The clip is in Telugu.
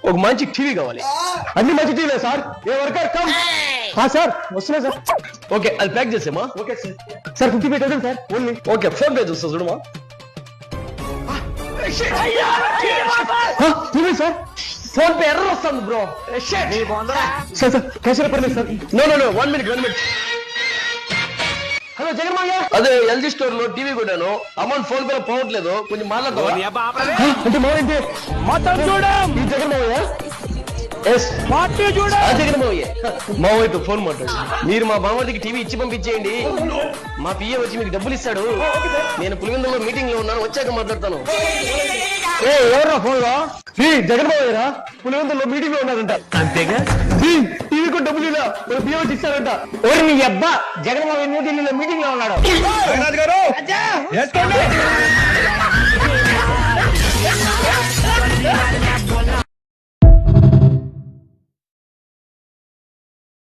ఒక మంచి టీవీ కావాలి. అన్ని మంచి టీవీ సార్. ఏ వర్కర్ కమ్. సార్ వస్తున్నా సార్. ఓకే అది ప్యాక్ చేసేమా. Okay sir. Sir 55,000 sir only. Okay PhonePe చూస్తా చూడమా. TV sir. ఫోన్ పే ఎర్ర వస్తుంది బ్రో. సార్ సార్ క్యాష్ పర్లేదు sir. No 1 minute. Hello Jagan మావయ్య. అదే ఎల్జీ స్టోర్ లో టీవీ కొన్నాను. అమౌంట్ ఫోన్ పే పోవట్లేదు, కొంచెం మాట్లాడతావా? అంటే మావయ్య మొత్తం చూడం ఈ జగన్ మావయ్య. ఎస్ పార్టీ చూడ జగన్ మావయ్య. మావయ్యతో ఫోన్ మాట్లాడు. మీరు మా బామ్మడికి టీవీ ఇచ్చి పంపించేయండి. మా పిఏ వచ్చి మీకు డబ్బులు ఇస్తాడు. నేను పులివెందులో మీటింగ్ లో ఉన్నాను, వచ్చాక మాట్లాడతాను. ఏ ఎవరా ఫోన్ లో? జగన్ మావయ్యరా పులివెందులో మీటింగ్ లో ఉన్నారంట. అంతేగా టీవీ కూడా డబ్బులు ఇలా బియ్యం వచ్చి ఇస్తారంట. ఓరి నీ అబ్బా జగన్ మావయ్య న్యూఢిల్లీలో మీటింగ్ లో ఉన్నాడు. గారు